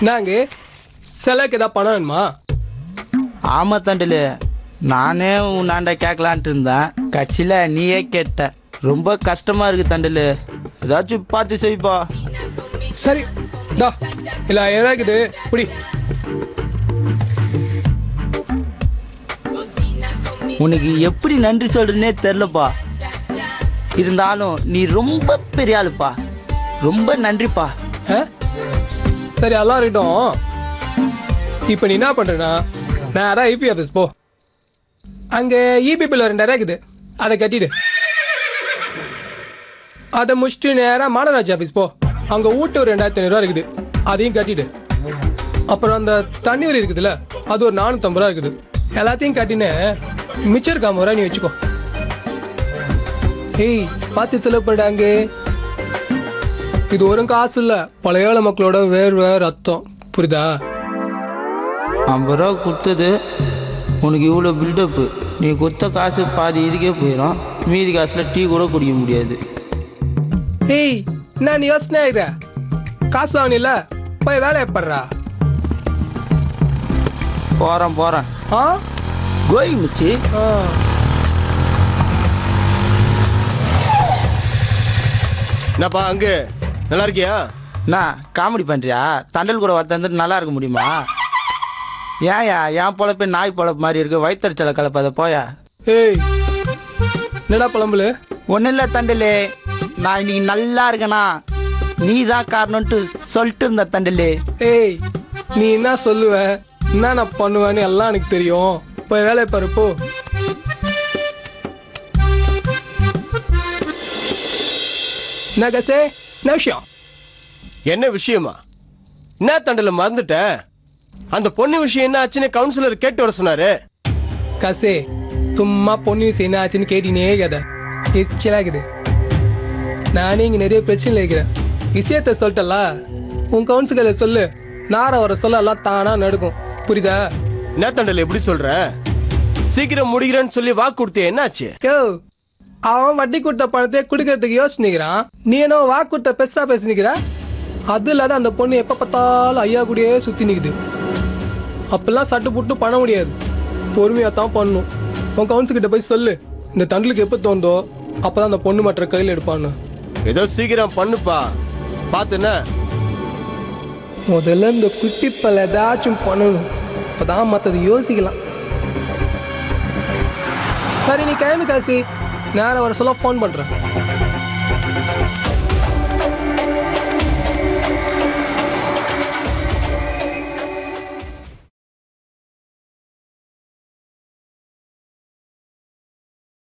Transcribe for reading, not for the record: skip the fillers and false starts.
நாங்க சிலைக்கு ஏதாவது பணம் வேணுமா? ஆமாம் தண்டில், நானே உன்னாண்ட கேட்கலான்ட்டு இருந்தேன். கட்சியில் நீயே கேட்ட. ரொம்ப கஷ்டமாக இருக்குது தண்டில், ஏதாச்சும் பார்த்து செய்ப்பா. சரி டா, இல்லை ஏதாக்குது புடி. உனக்கு எப்படி நன்றி சொல்கிறேன்னே தெரிலப்பா. இருந்தாலும் நீ ரொம்ப பெரிய ஆளுப்பா. ரொம்ப நன்றிப்பா. சரி எல்லாம் இருக்கட்டும். இப்போ நீ என்ன பண்ணுறேன்னா நேராக ஐபி ஆஃபீஸ் போ. அங்கே இபி பில் 2000 இருக்குது, அதை கட்டிடு. அதை முடிச்சுட்டு நேராக மாநகராட்சி ஆஃபீஸ் போ. அங்கே வீட்டு ஒரு 2500 இருக்குது, அதையும் கட்டிடு. அப்புறம் அந்த தண்ணீர் இருக்குதுல்ல, அது ஒரு 450 ரூபா இருக்குது. எல்லாத்தையும் கட்டினு மிச்சம் இருக்க 50 ரூபா நீ வச்சுக்கோ. ஏய் பார்த்து செலவு பண்ணிட்டாங்க. இது ஒரு காசு இல்லை, பழைய ஏழை மக்களோட வேர்வை ரத்தம், புரியுதா? 50 ரூபா கொடுத்தது உனக்கு இவ்வளோ பில்டப்பு. நீ கொடுத்த காசு பாதி இதுக்கே போயிடும். மீதி காசில் டீ கூட குடிக்க முடியாது. ஏய் நான் யோசனை ஆகிற காசு வாங்கினில்ல, போய் வேலையை படுறா. போகிறேன். ஆ கோயிங் மிச்சி. என்னப்பா அங்கே நல்லா இருக்கியா? அண்ணா காமெடி பண்ணுறியா? தண்டல் கூட வந்துட்டு நல்லா இருக்க முடியுமா? ஏன்யா என் பொழப்பே நாய் பொழப்பு மாதிரி இருக்கு. வயிற்றுச்சலை கலப்பாத போயா. ஏய் என்னடா புலம்புல? ஒன்றும் இல்லை தண்டலே, நான் இன்னைக்கு நல்லா இருக்கேனா நீ தான் காரணம்ட்டு சொல்லிட்டு இருந்த தண்டலே. ஏய் நீ என்ன சொல்லுவ, என்ன நான் பண்ணுவேன்னு எல்லாம் எனக்கு தெரியும். போய் வேலையை பாரு போ. என்ன கசே, என்ன விஷயம்? என்ன விஷயமா? என்ன தண்டல மறந்துட்ட? அந்த பொண்ணு விஷயம் என்ன ஆச்சுன்னு கவுன்சிலர் கேட்டு வர சொன்னாரு. கசே சும்மா பொண்ணு விஷயம் என்ன ஆச்சுன்னு கேட்டினே கதை எரிச்சலாகுது. நானே இங்கே நிறைய பிரச்சனை இருக்கிறேன். விஷயத்த சொல்லிட்டல, உன் கவுன்சிலரை சொல்லு, நார வர சொல்ல எல்லாம் தானா நடக்கும், புரியுதா? என்ன தண்டல எப்படி சொல்ற? சீக்கிரம் முடிக்கிறேன்னு சொல்லி வாக்கு கொடுத்தே, என்னாச்சு? யோ அவன் வட்டி கொடுத்த பணத்தை கொடுக்கறதுக்கு யோசிச்சுக்கிறான், நீ என்ன வாக்கு கொடுத்த பெருசா பேசினிக்கிற. அது இல்லாத அந்த பொண்ணு எப்போ பார்த்தாலும் ஐயா கூடயே சுற்றி நிற்குது. அப்பெல்லாம் சட்டு புட்டு பண்ண முடியாது, பொறுமையாக தான் பண்ணணும். உன் கவுன்சில்கிட்ட போய் சொல்லு, இந்த தண்டலுக்கு எப்போ தோந்தோ அப்போ தான் அந்த பொண்ணு மற்ற கையில் எடுப்பான்னு. ஏதோ சீக்கிரம் பண்ணுப்பா, பார்த்துன. முதல்ல இந்த குட்டி பல ஏதாச்சும் பண்ணணும், அப்போதான் மற்றது யோசிக்கலாம். சரி நீ கிளம்பி காசி, நேரம் வர சொல்ல ஃபோன் பண்ணுறேன்.